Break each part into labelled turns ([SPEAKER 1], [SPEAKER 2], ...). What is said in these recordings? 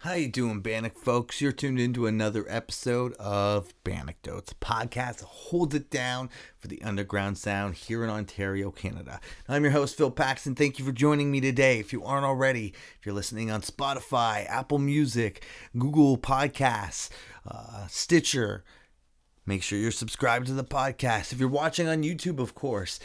[SPEAKER 1] How you doing, Bannock folks? You're tuned into another episode of Anecdotes, a podcast that holds it down for the underground sound here in Ontario, Canada. I'm your host, Phil Paxton. Thank you for joining me today. If you aren't already, if you're listening on Spotify, Apple Music, Google Podcasts, Stitcher, make sure you're subscribed to the podcast. If you're watching on YouTube, of course,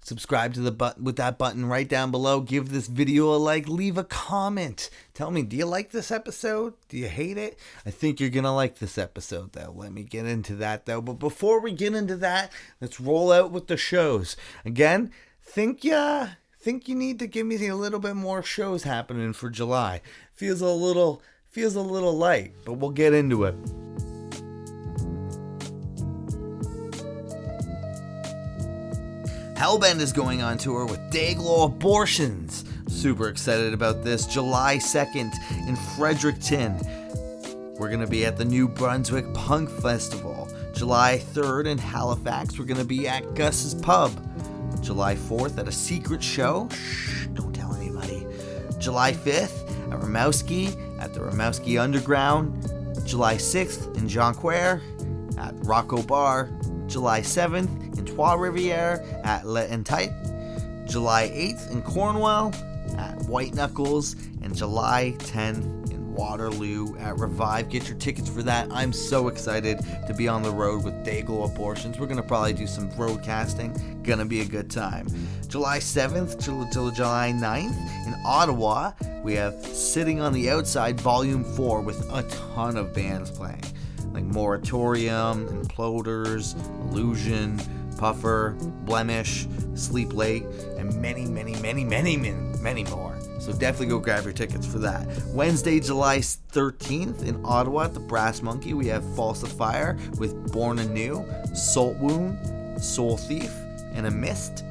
[SPEAKER 1] subscribe to the button with that button right down below. Give this video a like. Leave a comment. Tell me, do you like this episode? Do you hate it? I think you're gonna like this episode, though. Let me get into that, though. But before we get into that, let's roll out with the shows. Again, think you need to give me a little bit more shows happening for July. Feels a little light, but we'll get into it. Hellbent is going on tour with Dayglow Abortions. Super excited about this. July 2nd in Fredericton. We're going to be at the New Brunswick Punk Festival. July 3rd in Halifax, we're going to be at Gus's Pub. July 4th at a secret show. Shh, don't tell anybody. July 5th at Rimouski at the Rimouski Underground. July 6th in Jonquière at Rocco Bar. July 7th in Trois-Rivières at Le Entight. July 8th in Cornwall at White Knuckles. And July 10th in Waterloo at Revive. Get your tickets for that. I'm so excited to be on the road with Dayglow Abortions. We're going to probably do some roadcasting. Going to be a good time. July 7th till July 9th in Ottawa, we have Sitting on the Outside Volume 4 with a ton of bands playing. Like Moratorium, Imploders, Illusion, Puffer, Blemish, Sleep Late, and many more. So definitely go grab your tickets for that. Wednesday, July 13th in Ottawa at the Brass Monkey, we have Falsifier with Born Anew, Salt Wound, Soul Thief, and A Mist.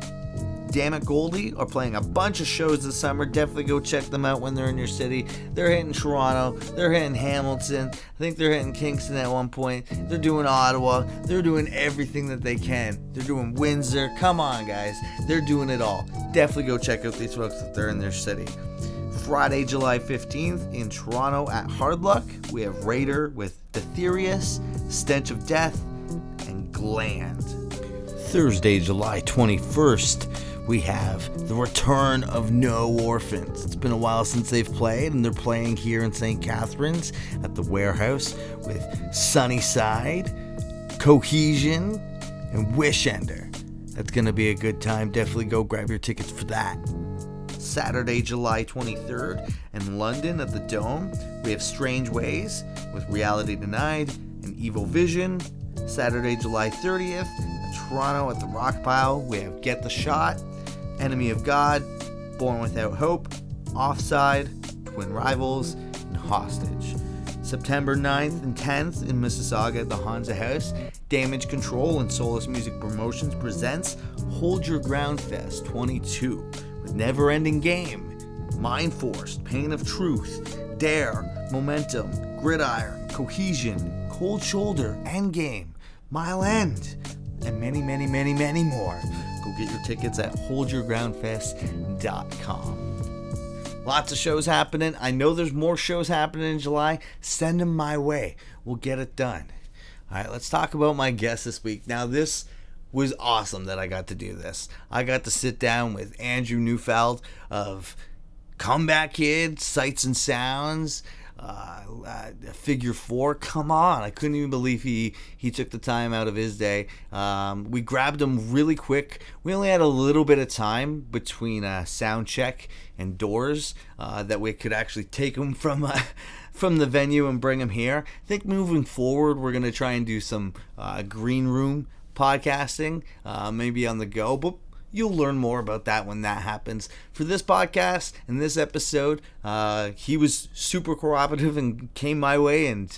[SPEAKER 1] Damn It Goldie are playing a bunch of shows this summer. Definitely go check them out when they're in your city. They're hitting Toronto. They're hitting Hamilton. I think they're hitting Kingston at one point. They're doing Ottawa. They're doing everything that they can. They're doing Windsor. Come on, guys. They're doing it all. Definitely go check out these folks if they're in their city. Friday, July 15th in Toronto at Hard Luck, we have Raider with Detherius, Stench of Death, and Gland. Thursday, July 21st, we have the return of No Orphans. It's been a while since they've played, and they're playing here in St. Catharines at the Warehouse with Sunnyside, Cohesion, and Wishender. That's going to be a good time. Definitely go grab your tickets for that. Saturday, July 23rd in London at the Dome, we have Strange Ways with Reality Denied and Evil Vision. Saturday, July 30th in Toronto at the Rock Pile, we have Get the Shot, Enemy of God, Born Without Hope, Offside, Twin Rivals, and Hostage. September 9th and 10th in Mississauga at the Hansa House, Damage Control and Solus Music Promotions presents Hold Your Ground Fest 22 with Never Ending Game, Mind Force, Pain of Truth, Dare, Momentum, Gridiron, Cohesion, Cold Shoulder, Endgame, Mile End, and many more. Go get your tickets at holdyourgroundfest.com. Lots of shows happening. I know there's more shows happening in July. Send them my way. We'll get it done. All right, let's talk about my guest this week. Now, this was awesome that I got to do this. I got to sit down with Andrew Neufeld of Comeback Kid, Sights and Sounds, Figure 4. Come on, I couldn't even believe he took the time out of his day. We grabbed him really quick. We only had a little bit of time between sound check and doors that we could actually take him from the venue and bring him here. I think moving forward we're going to try and do some green room podcasting, maybe on the go, but you'll learn more about that when that happens. For this podcast and this episode, he was super cooperative and came my way, and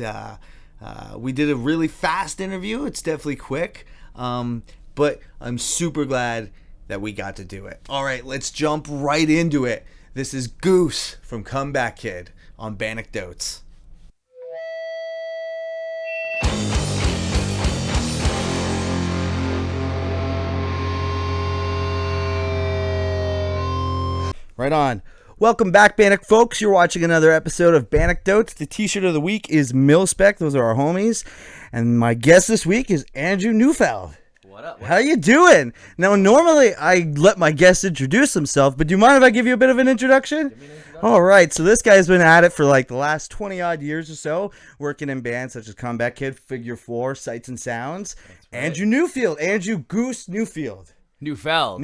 [SPEAKER 1] we did a really fast interview. It's definitely quick, but I'm super glad that we got to do it. All right, let's jump right into it. This is Goose from Comeback Kid on Anecdotes. Right on. Welcome back, Bannock folks. You're watching another episode of Anecdotes. The t-shirt of the week is Mil-Spec. Those are our homies. And my guest this week is Andrew Neufeld.
[SPEAKER 2] What up?
[SPEAKER 1] How you doing? Now, normally I let my guest introduce himself, but do you mind if I give you a bit of an introduction?
[SPEAKER 2] Give me an introduction.
[SPEAKER 1] All right, so this guy's been at it for like the last 20-odd years or so, working in bands such as Comeback Kid, Figure 4, Sights and Sounds. Right. Andrew Neufeld. Andrew Goose Neufeld.
[SPEAKER 2] Neufeld.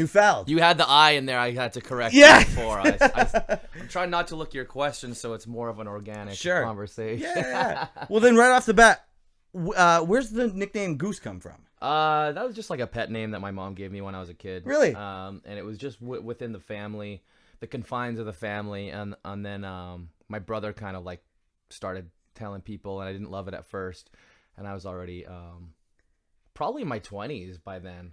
[SPEAKER 2] You had the I in there. I had to correct before. I'm trying not to look at your questions, so it's more of an organic conversation.
[SPEAKER 1] Yeah. Well, then right off the bat, where's the nickname Goose come from?
[SPEAKER 2] That was just like a pet name that my mom gave me when I was a kid.
[SPEAKER 1] Really?
[SPEAKER 2] And it was just within the family, the confines of the family, and then my brother kind of like started telling people, and I didn't love it at first, and I was already probably in my 20s by then.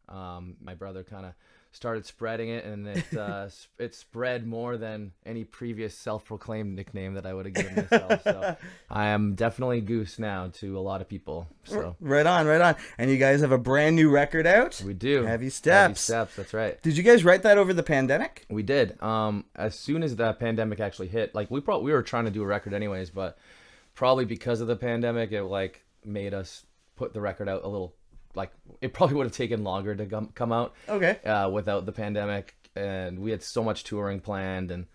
[SPEAKER 2] My brother kind of started spreading it, and it spread more than any previous self-proclaimed nickname that I would have given myself. So I am definitely Goose now to a lot of people. So
[SPEAKER 1] right on. And you guys have a brand new record out.
[SPEAKER 2] We do.
[SPEAKER 1] Heavy Steps.
[SPEAKER 2] That's right.
[SPEAKER 1] Did you guys write that over the pandemic?
[SPEAKER 2] We did. As soon as the pandemic actually hit, like we were trying to do a record anyways, but probably because of the pandemic, it like made us put the record out a little. Like it probably would have taken longer to come out.
[SPEAKER 1] Okay.
[SPEAKER 2] Without the pandemic, and we had so much touring planned, and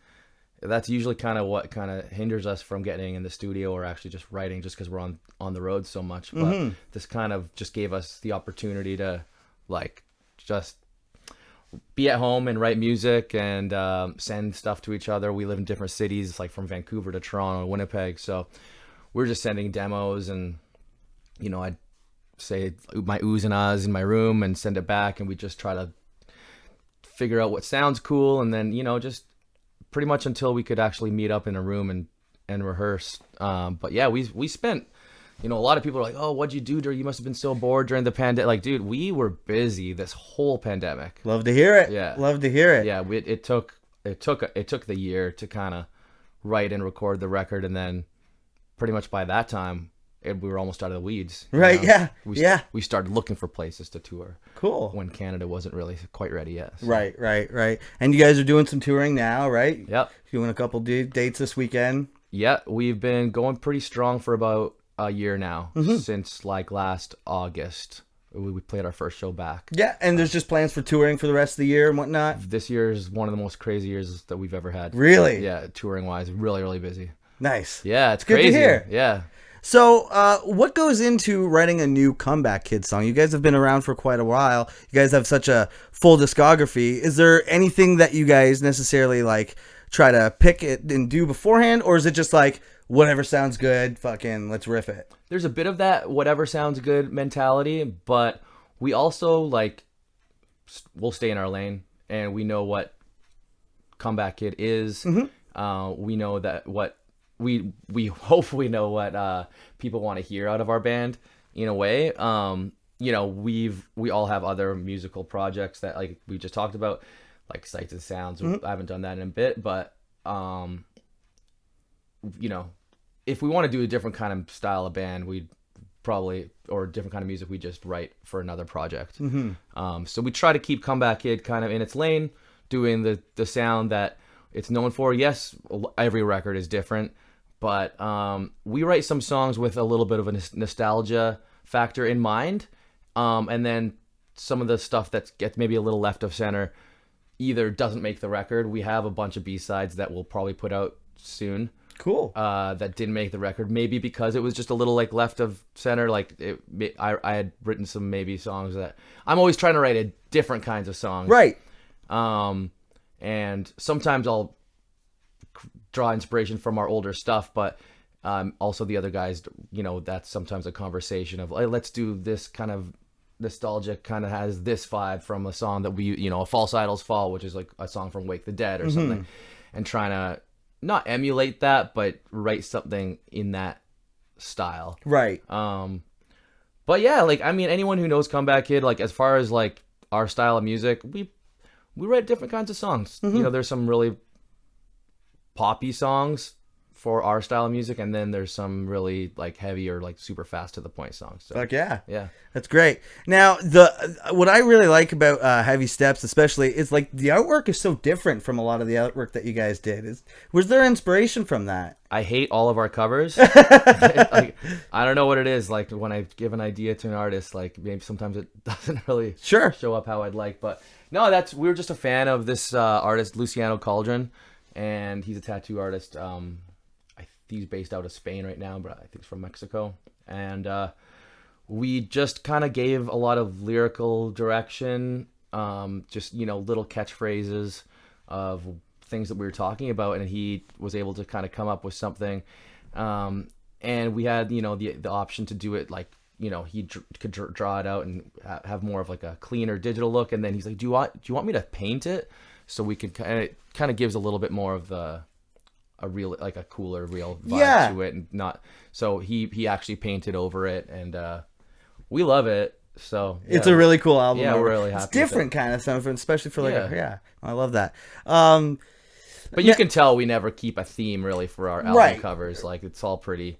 [SPEAKER 2] that's usually kind of what kind of hinders us from getting in the studio or actually just writing, just because we're on the road so much. But this kind of just gave us the opportunity to like just be at home and write music and send stuff to each other. We live in different cities, like from Vancouver to Toronto and Winnipeg, so we're just sending demos, and I'd say my oohs and ahs in my room and send it back, and we just try to figure out what sounds cool, and then just pretty much until we could actually meet up in a room and rehearse. But yeah, we spent a lot of people are like, oh, what'd you do? You must have been so bored during the pandemic. Like, dude, we were busy this whole pandemic.
[SPEAKER 1] Love to hear it.
[SPEAKER 2] Yeah,
[SPEAKER 1] love to hear it.
[SPEAKER 2] Yeah, it took the year to kind of write and record the record, and then pretty much by that time we were almost out of the weeds.
[SPEAKER 1] Right, yeah.
[SPEAKER 2] We started looking for places to tour.
[SPEAKER 1] Cool.
[SPEAKER 2] When Canada wasn't really quite ready yet. So.
[SPEAKER 1] Right. And you guys are doing some touring now, right?
[SPEAKER 2] Yep.
[SPEAKER 1] Doing a couple dates this weekend.
[SPEAKER 2] Yeah, we've been going pretty strong for about a year now, since like last August. We played our first show back.
[SPEAKER 1] Yeah, and there's just plans for touring for the rest of the year and whatnot?
[SPEAKER 2] This year is one of the most crazy years that we've ever had.
[SPEAKER 1] Really?
[SPEAKER 2] Yeah, touring-wise, really, really busy.
[SPEAKER 1] Nice.
[SPEAKER 2] Yeah, it's
[SPEAKER 1] good
[SPEAKER 2] crazy.
[SPEAKER 1] To hear.
[SPEAKER 2] Yeah.
[SPEAKER 1] So, what goes into writing a new Comeback Kid song? You guys have been around for quite a while. You guys have such a full discography. Is there anything that you guys necessarily like try to pick it and do beforehand, or is it just like whatever sounds good, fucking let's riff it?
[SPEAKER 2] There's a bit of that whatever sounds good mentality, but we also like we'll stay in our lane, and we know what Comeback Kid is. We know that what we hopefully know what people want to hear out of our band in a way. We all have other musical projects that like we just talked about, like Sights and Sounds. I haven't done that in a bit, but if we want to do a different kind of style of band, we'd probably, or a different kind of music, we just write for another project. So we try to keep Comeback Kid kind of in its lane, doing the sound that it's known for. Yes, every record is different, but we write some songs with a little bit of a nostalgia factor in mind, and then some of the stuff that gets maybe a little left of center either doesn't make the record. We have a bunch of B-sides that we'll probably put out soon.
[SPEAKER 1] Cool.
[SPEAKER 2] That didn't make the record, maybe because it was just a little like left of center. Like I had written some maybe songs that I'm always trying to write a different kinds of songs.
[SPEAKER 1] Right.
[SPEAKER 2] And sometimes I'll draw inspiration from our older stuff, but also the other guys, that's sometimes a conversation of like, let's do this kind of nostalgic, kind of has this vibe from a song that we, A False Idol's Fall, which is like a song from Wake the Dead or something, and trying to not emulate that, but write something in that style.
[SPEAKER 1] Right.
[SPEAKER 2] But yeah, like, I mean, anyone who knows Comeback Kid, like, as far as like our style of music, we write different kinds of songs. There's some really poppy songs for our style of music, and then there's some really like heavy or like super fast to the point songs. So
[SPEAKER 1] Fuck yeah.
[SPEAKER 2] yeah.
[SPEAKER 1] That's great. Now, what I really like about Heavy Steps, especially, is like the artwork is so different from a lot of the artwork that you guys did. Was there inspiration from that?
[SPEAKER 2] I hate all of our covers. Like, I don't know what it is. Like when I give an idea to an artist, like maybe sometimes it doesn't really show up how I'd like. But no, we were just a fan of this artist, Luciano Cauldron, and he's a tattoo artist. He's based out of Spain right now, but I think he's from Mexico. And we just kind of gave a lot of lyrical direction, just, little catchphrases of things that we were talking about, and he was able to kind of come up with something. And we had, the option to do it like, he could draw it out and have more of like a cleaner digital look. And then he's like, do you want me to paint it? So we could it kind of gives a little bit more of a cooler real vibe to it, and not so he actually painted over it, and we love it. So
[SPEAKER 1] it's a really cool album.
[SPEAKER 2] Yeah, we're really happy.
[SPEAKER 1] It's different kind of stuff, especially for I love that.
[SPEAKER 2] But you can tell we never keep a theme really for our album covers. Like it's all pretty.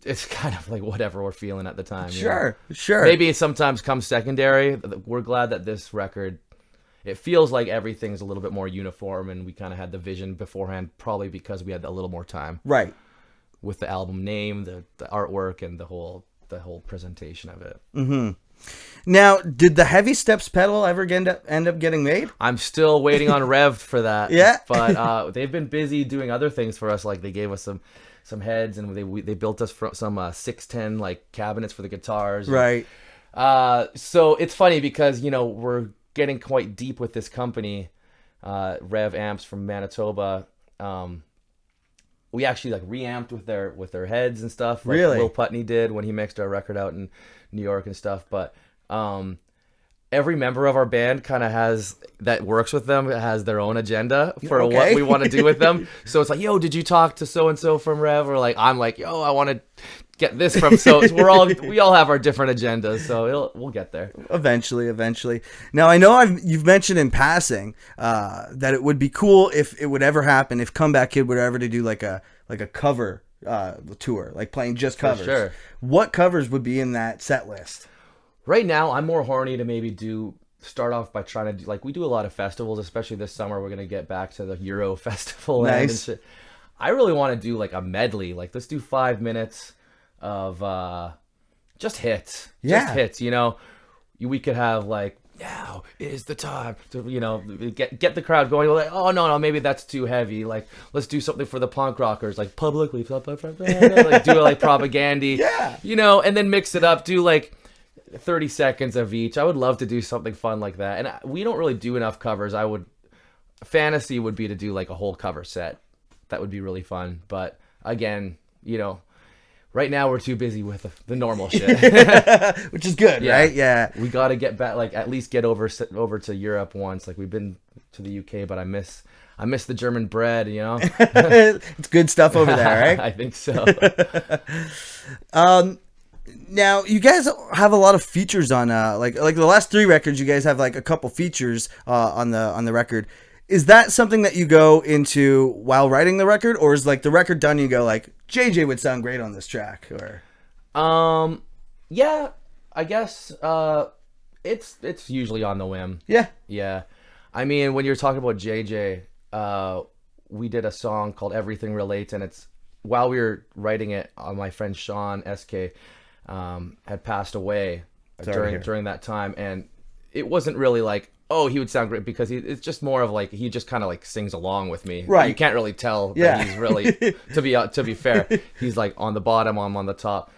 [SPEAKER 2] It's kind of like whatever we're feeling at the time.
[SPEAKER 1] Sure.
[SPEAKER 2] Maybe it sometimes comes secondary. We're glad that this record, it feels like everything's a little bit more uniform, and we kind of had the vision beforehand, probably because we had a little more time. Right. With the album name, the artwork, and the whole presentation of it.
[SPEAKER 1] Mm-hmm. Now, did the Heavy Steps pedal ever end up getting made?
[SPEAKER 2] I'm still waiting on Rev for that.
[SPEAKER 1] Yeah.
[SPEAKER 2] But they've been busy doing other things for us. Like they gave us some heads, and they built us some 610 like cabinets for the guitars.
[SPEAKER 1] Right.
[SPEAKER 2] So it's funny because we're getting quite deep with this company, Rev Amps from Manitoba. We actually like reamped with their heads and stuff. Like
[SPEAKER 1] really?
[SPEAKER 2] Will Putney did when he mixed our record out in New York and stuff. But every member of our band kind of works with them has their own agenda for what we want to do with them. So it's like, yo, did you talk to so and so from Rev? Or like, I'm like, yo, I want to get this from so we all have our different agendas, so we'll get there
[SPEAKER 1] eventually. Now I know you've mentioned in passing that it would be cool if it would ever happen, if Comeback Kid would ever to do like a cover tour, like playing just covers.
[SPEAKER 2] For sure.
[SPEAKER 1] What covers would be in that set list?
[SPEAKER 2] Right now I'm more horny to maybe start off by trying to do, like, we do a lot of festivals, especially this summer. We're gonna get back to the Euro festival.
[SPEAKER 1] Nice.
[SPEAKER 2] And shit. I really want to do like a medley, like let's do 5 minutes of just hits. Just hits, we could have like, now is the time to get the crowd going. We're like, oh no, maybe that's too heavy, like let's do something for the punk rockers, like publicly like do it like Propaganda. And then mix it up, do like 30 seconds of each. I would love to do something fun like that, and we don't really do enough covers. Fantasy would be to do like a whole cover set. That would be really fun, but again, right now we're too busy with the normal shit,
[SPEAKER 1] which is good, right? Yeah,
[SPEAKER 2] we got to get back, like at least get over to Europe once. Like we've been to the UK, but I miss the German bread.
[SPEAKER 1] It's good stuff over there, right?
[SPEAKER 2] I think so.
[SPEAKER 1] Now you guys have a lot of features on like the last 3 records. You guys have like a couple features on the record. Is that something that you go into while writing the record, or is like the record done, you go like, JJ would sound great on this track? Or
[SPEAKER 2] yeah, I guess it's usually on the whim. Yeah. I mean, when you're talking about JJ, we did a song called Everything Relates, and it's while we were writing it, my friend Sean SK had passed away during that time, and it wasn't really like, oh, he would sound great, because it's just more of like, he just kind of like sings along with me.
[SPEAKER 1] Right.
[SPEAKER 2] You can't really tell that he's really, to be fair, he's like on the bottom, I'm on the top.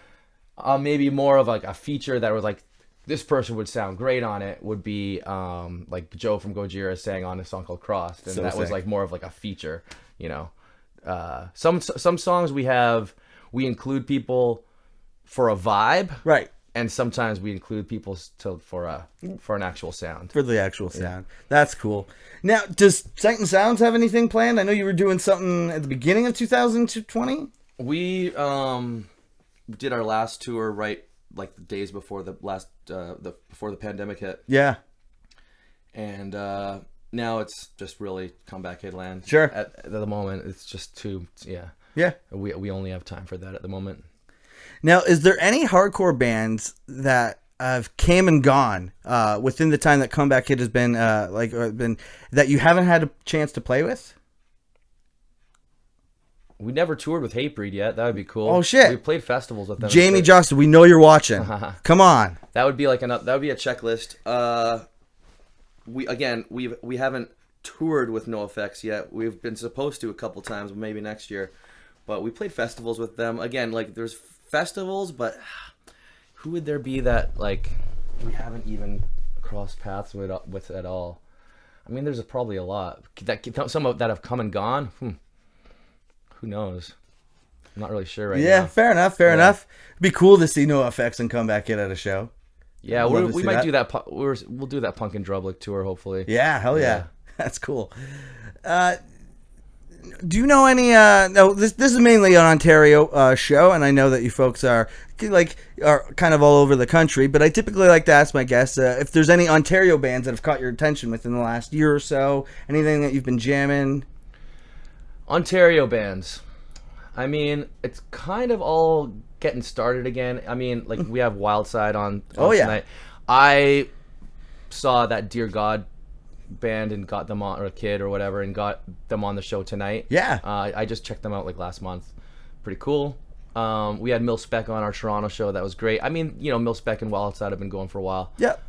[SPEAKER 2] Maybe more of like a feature that was like, this person would sound great on it would be like Joe from Gojira sang on a song called Crossed, and that was like more of like a feature, Some songs we include people for a vibe.
[SPEAKER 1] Right.
[SPEAKER 2] And sometimes we include people for an actual sound.
[SPEAKER 1] For the actual sound. Yeah. That's cool. Now, does Sight and Sounds have anything planned? I know you were doing something at the beginning of 2020.
[SPEAKER 2] We did our last tour right like the days before before the pandemic hit.
[SPEAKER 1] Yeah.
[SPEAKER 2] And now it's just really Comeback Kid land.
[SPEAKER 1] Sure.
[SPEAKER 2] At the moment, it's just too
[SPEAKER 1] Yeah.
[SPEAKER 2] We only have time for that at the moment.
[SPEAKER 1] Now, is there any hardcore bands that have came and gone within the time that Comeback Kid has been been that you haven't had a chance to play with?
[SPEAKER 2] We never toured with Hatebreed yet. That would be cool.
[SPEAKER 1] Oh shit!
[SPEAKER 2] We played festivals with them.
[SPEAKER 1] Jamie Justin, we know you're watching. Come on.
[SPEAKER 2] That would be like that would be a checklist. We haven't toured with NoFX yet. We've been supposed to a couple times, maybe next year. But we played festivals with them. Again, like there's festivals, but who would there be that like we haven't even crossed paths with at all? I mean, there's probably a lot. Some of that have come and gone. Who knows? I'm not really sure right now.
[SPEAKER 1] Yeah, fair enough. It'd be cool to see NoFX and Comeback Kid at a show.
[SPEAKER 2] Yeah, we might do that. We'll do that Punk and Drublic tour, hopefully.
[SPEAKER 1] Yeah, hell yeah. That's cool. Do you know any? No, this is mainly an Ontario show, and I know that you folks are kind of all over the country. But I typically like to ask my guests if there's any Ontario bands that have caught your attention within the last year or so. Anything that you've been jamming?
[SPEAKER 2] Ontario bands. I mean, it's kind of all getting started again. I mean, like we have Wildside on tonight. I saw that Dear God band and got them on, or a kid or whatever, and got them on the show tonight.
[SPEAKER 1] Yeah.
[SPEAKER 2] I just checked them out like last month. Pretty cool. We had Mil Spec on our Toronto show. That was great. I mean, Mil Spec and Wildside have been going for a while.
[SPEAKER 1] Yep.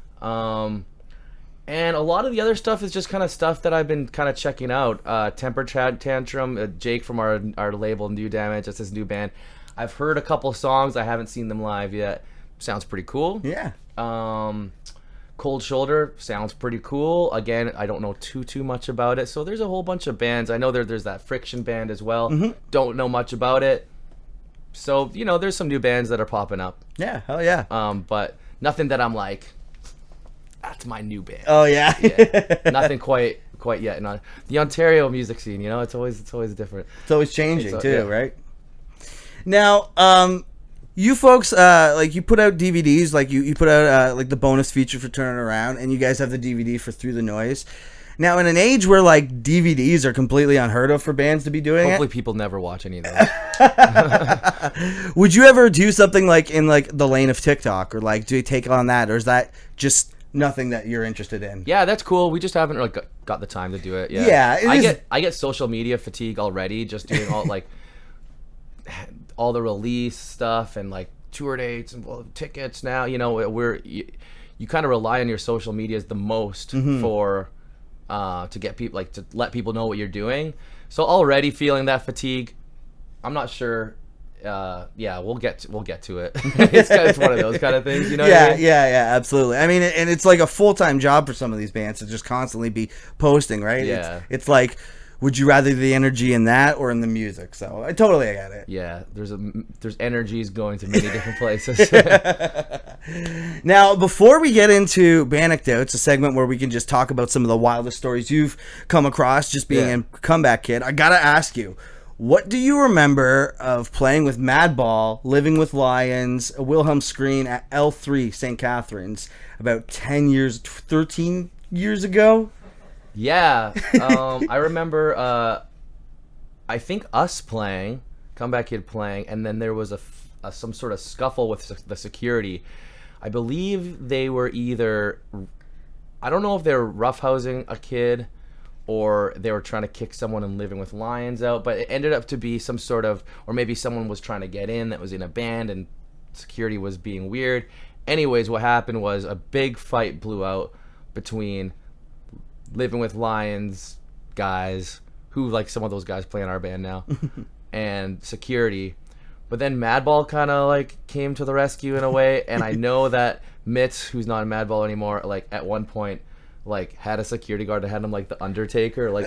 [SPEAKER 2] And a lot of the other stuff is just kind of stuff that I've been kind of checking out. Temper Tantrum, Jake from our label New Damage, that's his new band. I've heard a couple songs. I haven't seen them live yet. Sounds pretty cool.
[SPEAKER 1] Yeah.
[SPEAKER 2] Cold Shoulder sounds pretty cool. Again, I don't know too much about it. So there's a whole bunch of bands. I know there's that Friction band as well. Mm-hmm. Don't know much about it. So, there's some new bands that are popping up.
[SPEAKER 1] Yeah, hell yeah.
[SPEAKER 2] But nothing that I'm like, that's my new band.
[SPEAKER 1] Oh yeah.
[SPEAKER 2] Nothing quite yet. Not the Ontario music scene, it's always different.
[SPEAKER 1] It's always changing too, right? Now, you folks you put out DVDs, like you put out like the bonus feature for Turn It Around, and you guys have the DVD for Through the Noise. Now, in an age where like DVDs are completely unheard of for bands to be doing
[SPEAKER 2] hopefully people never watch any of those.
[SPEAKER 1] Would you ever do something like in like the lane of TikTok, or like do you take on that, or is that just nothing that you're interested in?
[SPEAKER 2] Yeah, that's cool. We just haven't really got the time to do it. I get social media fatigue already, just doing all like all the release stuff and like tour dates and tickets. Now you kind of rely on your social medias the most for to get people, like to let people know what you're doing. So already feeling that fatigue. I'm not sure. We'll get to it. It's one of those kind of things, what I mean?
[SPEAKER 1] Yeah, absolutely. I mean, and it's like a full-time job for some of these bands to just constantly be posting, right?
[SPEAKER 2] Yeah.
[SPEAKER 1] It's like, would you rather the energy in that or in the music? So I totally get it.
[SPEAKER 2] Yeah, there's energies going to many different places.
[SPEAKER 1] Now, before we get into Anecdotes, a segment where we can just talk about some of the wildest stories you've come across just being a Comeback Kid, I gotta ask you, what do you remember of playing with Madball, Living with Lions, a Wilhelm Screen at L3 St. Catharines about 13 years ago?
[SPEAKER 2] Yeah. I remember, I think us playing, Comeback Kid playing, and then there was some sort of scuffle with the security. I believe they were either, I don't know if they were roughhousing a kid or they were trying to kick someone in Living with Lions out, but it ended up to be some sort of, or maybe someone was trying to get in that was in a band and security was being weird. Anyways, what happened was a big fight blew out between Living with Lions guys, who like some of those guys play in our band now, and security. But then Madball kind of like came to the rescue in a way, and I know that Mitz, who's not in Madball anymore, like at one point like had a security guard that had him like the Undertaker, like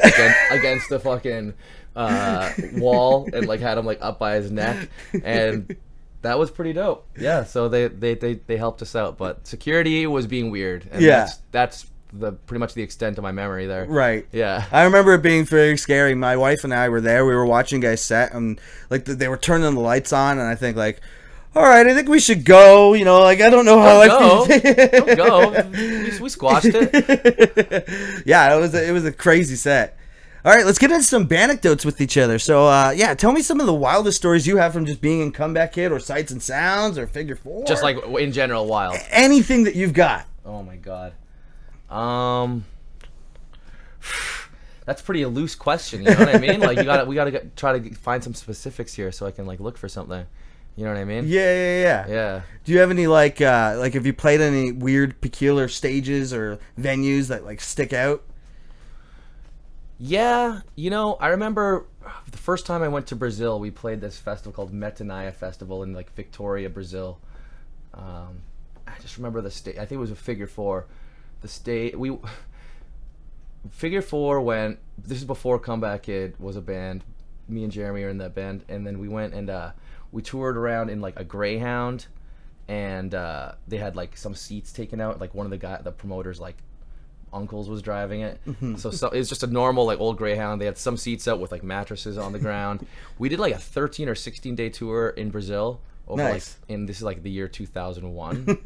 [SPEAKER 2] against the fucking wall, and like had him like up by his neck, and that was pretty dope. Yeah, so they helped us out, but security was being weird, and that's pretty much the extent of my memory there.
[SPEAKER 1] Right.
[SPEAKER 2] Yeah.
[SPEAKER 1] I remember it being very scary. My wife and I were there. We were watching guys set, and like they were turning the lights on, and I think like, all right, I think we should go. Like I don't know how
[SPEAKER 2] Don't go. We squashed it.
[SPEAKER 1] Yeah, it was a crazy set. All right, let's get into some anecdotes with each other. So, yeah, tell me some of the wildest stories you have from just being in Comeback Kid or Sights and Sounds or Figure 4.
[SPEAKER 2] Just like in general, wild.
[SPEAKER 1] Anything that you've got.
[SPEAKER 2] Oh my god. That's pretty a loose question. You know what I mean? Like we gotta try to find some specifics here so I can like look for something. You know what I mean?
[SPEAKER 1] Yeah.
[SPEAKER 2] Yeah.
[SPEAKER 1] Do you have any like have you played any weird, peculiar stages or venues that like stick out?
[SPEAKER 2] Yeah, you know, I remember the first time I went to Brazil, we played this festival called Metanaya Festival in like Victoria, Brazil. I just remember the state. I think it was a Figure 4. The state Figure 4 went. This is before Comeback Kid was a band. Me and Jeremy are in that band, and then we went and we toured around in like a Greyhound, and they had like some seats taken out. Like one of the promoters like uncles was driving it, so it was just a normal like old Greyhound. They had some seats out with like mattresses on the ground. We did like a 13 or 16 day tour in Brazil. Over
[SPEAKER 1] nice.
[SPEAKER 2] Like, and this is like the year 2001,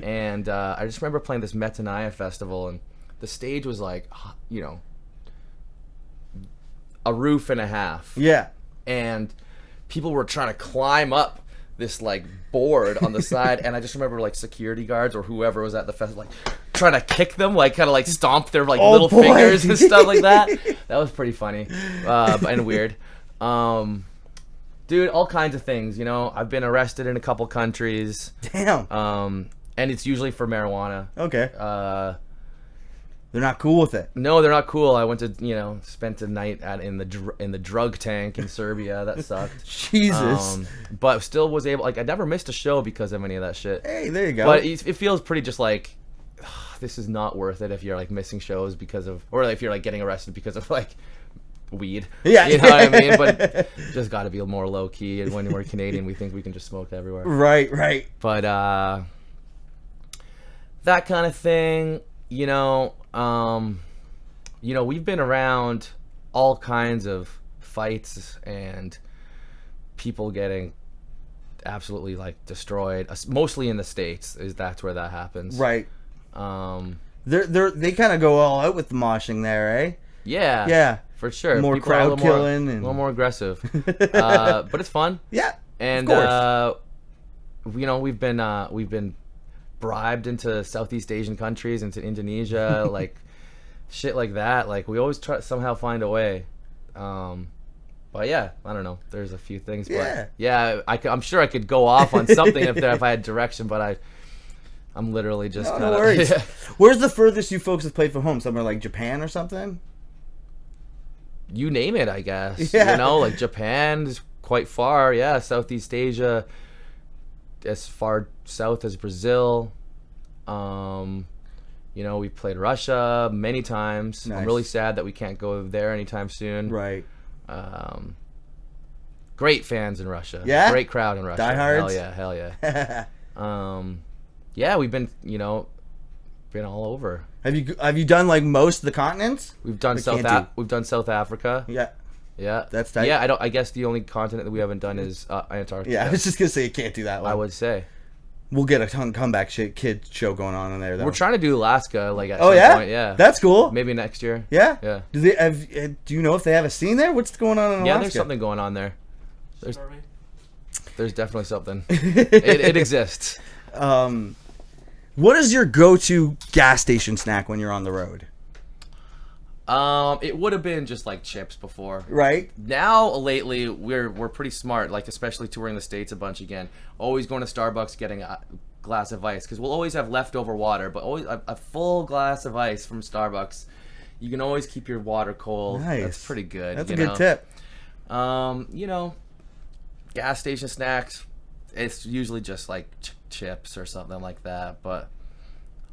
[SPEAKER 2] and I just remember playing this Metanaya festival, and the stage was like, you know, a roof and a half.
[SPEAKER 1] Yeah.
[SPEAKER 2] And people were trying to climb up this like board on the side, and I just remember like security guards or whoever was at the festival like trying to kick them, like kind of like stomp their like little fingers and stuff like that. That was pretty funny and weird. Dude, all kinds of things, you know. I've been arrested in a couple countries.
[SPEAKER 1] Damn.
[SPEAKER 2] And it's usually for marijuana.
[SPEAKER 1] Okay. They're not cool with it.
[SPEAKER 2] No, they're not cool. I went to, you know, spent a night in the drug tank in Serbia. That sucked.
[SPEAKER 1] Jesus.
[SPEAKER 2] But still was able, like, I never missed a show because of any of that shit.
[SPEAKER 1] Hey, there you go.
[SPEAKER 2] But it feels pretty just like, this is not worth it if you're like missing shows because of, or if you're like getting arrested because of like weed.
[SPEAKER 1] Yeah.
[SPEAKER 2] You know what I mean? But just got to be more low key. And when we're Canadian, we think we can just smoke everywhere.
[SPEAKER 1] Right.
[SPEAKER 2] But that kind of thing, you know, we've been around all kinds of fights and people getting absolutely like destroyed, mostly in the States. That's where that happens.
[SPEAKER 1] Right. They kind of go all out with the moshing there, eh?
[SPEAKER 2] Yeah, for sure.
[SPEAKER 1] More
[SPEAKER 2] people are
[SPEAKER 1] crowd killing,
[SPEAKER 2] a little more aggressive. But it's fun.
[SPEAKER 1] Yeah,
[SPEAKER 2] and
[SPEAKER 1] of course.
[SPEAKER 2] You know, we've been bribed into Southeast Asian countries, into Indonesia, like shit like that. Like we always try to somehow find a way. But yeah, I don't know. There's a few things. But yeah, I'm sure I could go off on something if I had direction, but I'm literally just
[SPEAKER 1] no worries. Yeah. Where's the furthest you folks have played from home? Somewhere like Japan or something?
[SPEAKER 2] You name it, I guess.
[SPEAKER 1] Yeah.
[SPEAKER 2] You know, like Japan is quite far. Yeah, Southeast Asia, as far south as Brazil. You know, we played Russia many times.
[SPEAKER 1] Nice.
[SPEAKER 2] I'm really sad that we can't go there anytime soon.
[SPEAKER 1] Right.
[SPEAKER 2] Great fans in Russia.
[SPEAKER 1] Yeah?
[SPEAKER 2] Great crowd in Russia.
[SPEAKER 1] Diehards?
[SPEAKER 2] Hell yeah. Yeah, we've been, you know, all over.
[SPEAKER 1] Have you done like most of the continents?
[SPEAKER 2] We've done we've done South Africa. Yeah.
[SPEAKER 1] That's tight.
[SPEAKER 2] Yeah, I guess the only continent that we haven't done is Antarctica.
[SPEAKER 1] Yeah, I was just gonna say you can't do that one.
[SPEAKER 2] I would say.
[SPEAKER 1] We'll get a comeback kid show going on in there, though.
[SPEAKER 2] We're trying to do Alaska, like at
[SPEAKER 1] some
[SPEAKER 2] point. Yeah,
[SPEAKER 1] that's cool.
[SPEAKER 2] Maybe next year.
[SPEAKER 1] Yeah.
[SPEAKER 2] Do
[SPEAKER 1] they have? Do you know if they have a scene there? What's going on in Alaska?
[SPEAKER 2] Yeah, there's something going on there. There's definitely something. It exists.
[SPEAKER 1] What is your go-to gas station snack when you're on the road?
[SPEAKER 2] It would have been just like chips before.
[SPEAKER 1] Right.
[SPEAKER 2] Now, lately, we're pretty smart. Like especially touring the States a bunch again. Always going to Starbucks, getting a glass of ice because we'll always have leftover water, but always a full glass of ice from Starbucks. You can always keep your water cold.
[SPEAKER 1] Nice.
[SPEAKER 2] That's pretty good.
[SPEAKER 1] That's a good tip.
[SPEAKER 2] You know, gas station snacks. It's usually just like chips or something like that, but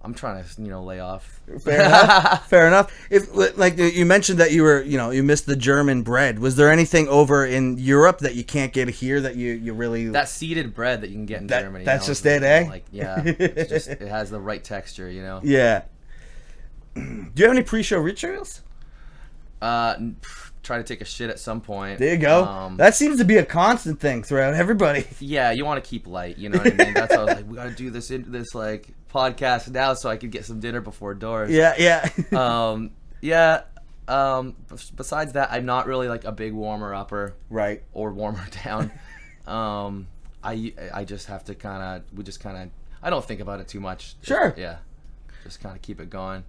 [SPEAKER 2] I'm trying to, you know, lay off.
[SPEAKER 1] Fair enough. If like you mentioned that you missed the German bread. Was there anything over in Europe that you can't get here that you really
[SPEAKER 2] that seeded bread that you can get in Germany?
[SPEAKER 1] That's just it, eh?
[SPEAKER 2] Like it's just it has the right texture, you know.
[SPEAKER 1] Yeah. Do you have any pre-show rituals?
[SPEAKER 2] Try to take a shit at some point.
[SPEAKER 1] There you go. That seems to be a constant thing throughout everybody.
[SPEAKER 2] Yeah, you want to keep light, you know what I mean? That's why I was like, we got to do this like podcast now so I could get some dinner before doors.
[SPEAKER 1] Yeah.
[SPEAKER 2] Yeah, Besides that, I'm not really like a big warmer upper,
[SPEAKER 1] Right.
[SPEAKER 2] or warmer down. I just have to I don't think about it too much.
[SPEAKER 1] Sure.
[SPEAKER 2] Yeah. Just kind of keep it going.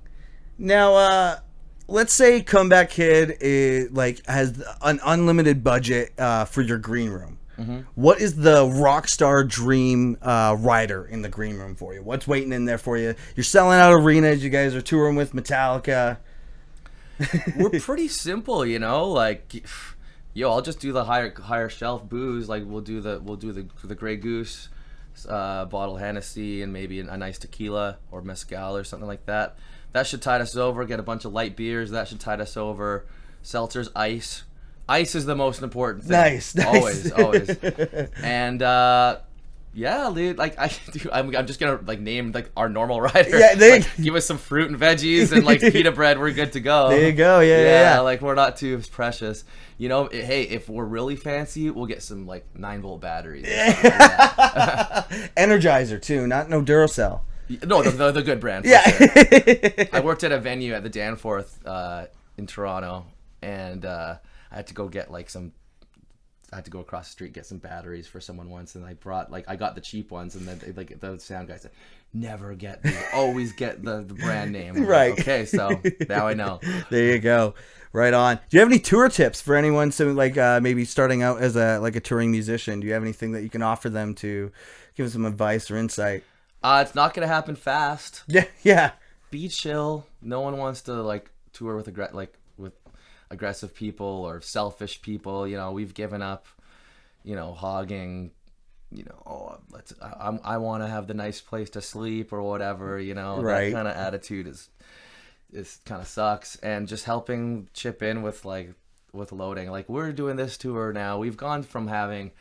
[SPEAKER 1] Now, let's say Comeback Kid has an unlimited budget for your green room.
[SPEAKER 2] Mm-hmm.
[SPEAKER 1] What is the rock star dream rider in the green room for you? What's waiting in there for you? You're selling out arenas. You guys are touring with Metallica.
[SPEAKER 2] We're pretty simple, like, I'll just do the higher shelf booze. Like we'll do the Grey Goose, bottle of Hennessy, and maybe a nice tequila or mezcal or something like that. That should tide us over. Get a bunch of light beers. That should tide us over. Seltzers, ice. Ice is the most important thing.
[SPEAKER 1] Nice.
[SPEAKER 2] Always. And yeah, dude. Like I'm just gonna like name like our normal rider.
[SPEAKER 1] Yeah,
[SPEAKER 2] like, give us some fruit and veggies and like pita bread. We're good to go.
[SPEAKER 1] There you go. Yeah.
[SPEAKER 2] Like we're not too precious. Hey, if we're really fancy, we'll get some like 9-volt batteries.
[SPEAKER 1] Energizer too, not no Duracell.
[SPEAKER 2] No, the good brand. For
[SPEAKER 1] Yeah.
[SPEAKER 2] sure. I worked at a venue at the Danforth in Toronto, and I had to go get I had to go across the street, get some batteries for someone once, and I got the cheap ones, and then the sound guy said, never get these, always get the brand name. I'm
[SPEAKER 1] right.
[SPEAKER 2] Like, okay, so now I know.
[SPEAKER 1] There you go. Right on. Do you have any tour tips for anyone maybe starting out as a touring musician? Do you have anything that you can offer them to give them some advice or insight?
[SPEAKER 2] It's not gonna happen fast.
[SPEAKER 1] Yeah.
[SPEAKER 2] Be chill. No one wants to tour with aggressive people or selfish people. We've given up, hogging, I want to have the nice place to sleep or whatever,
[SPEAKER 1] Right.
[SPEAKER 2] That kind of attitude is kind of sucks. And just helping chip in with loading. Like we're doing this tour now. We've gone from having,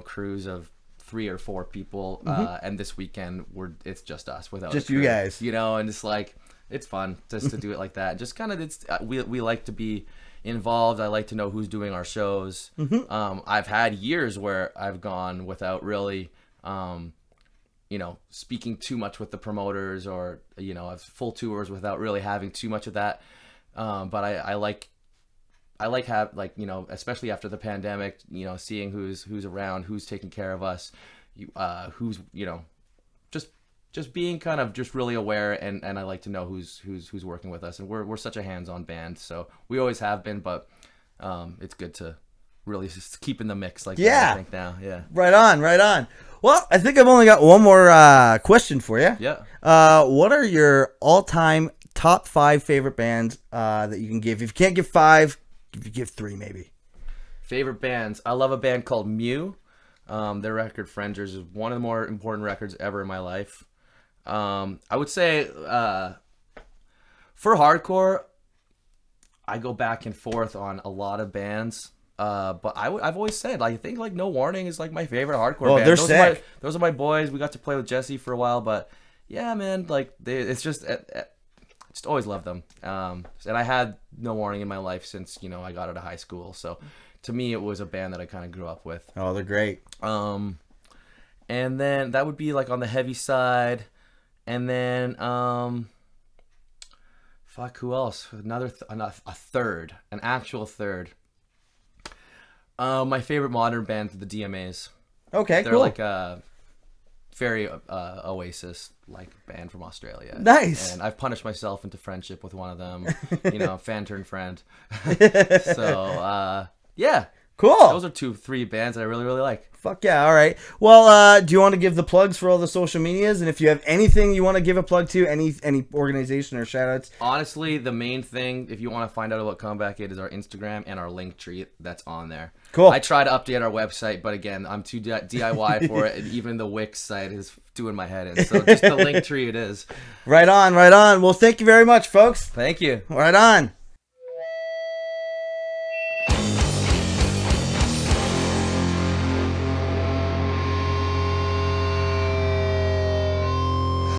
[SPEAKER 2] crews of 3 or 4 people, and this weekend it's just us without
[SPEAKER 1] just
[SPEAKER 2] a crew,
[SPEAKER 1] you guys,
[SPEAKER 2] and it's like, it's fun just to do it like that. Just kind of, we like to be involved. I like to know who's doing our shows. I've had years where I've gone without really, speaking too much with the promoters, or full tours without really having too much of that. But I like especially after the pandemic, seeing who's around, who's taking care of us, who's just being kind of just really aware, and I like to know who's working with us. And we're such a hands-on band, so we always have been, but it's good to really just keep in the mix that, I think now. Yeah.
[SPEAKER 1] Right on. Well, I think I've only got one more question for you.
[SPEAKER 2] Yeah.
[SPEAKER 1] What are your all-time top 5 favorite bands that you can give? If you can't give 5, if you give 3 maybe.
[SPEAKER 2] Favorite bands. I love a band called Mew. Their record Frangers is one of the more important records ever in my life. I would say for hardcore, I go back and forth on a lot of bands. But I've always said, I think No Warning is my favorite hardcore band.
[SPEAKER 1] They're sick.
[SPEAKER 2] Those are my boys. We got to play with Jesse for a while, but yeah, man, it's just always loved them. And I had No Warning in my life since I got out of high school. So to me, it was a band that I kind of grew up with.
[SPEAKER 1] Oh, they're great.
[SPEAKER 2] And then that would be on the heavy side. And then, who else? An actual third. My favorite modern band is the DMAs.
[SPEAKER 1] Okay,
[SPEAKER 2] They're
[SPEAKER 1] cool.
[SPEAKER 2] a very Oasis band from Australia.
[SPEAKER 1] Nice.
[SPEAKER 2] And I've punished myself into friendship with one of them. Fan turned friend. So yeah.
[SPEAKER 1] Cool.
[SPEAKER 2] Those are 2-3 bands that I really, really like.
[SPEAKER 1] Fuck yeah, all right. Well, do you want to give the plugs for all the social medias? And if you have anything you want to give a plug to, any organization or shout-outs?
[SPEAKER 2] Honestly, the main thing, if you want to find out about Comeback Kid, is our Instagram and our link tree that's on there.
[SPEAKER 1] Cool.
[SPEAKER 2] I try to update our website, but again, I'm too DIY for it, and even the Wix site is doing my head in. So just the link tree it is.
[SPEAKER 1] Right on. Well, thank you very much, folks.
[SPEAKER 2] Thank you.
[SPEAKER 1] Right on.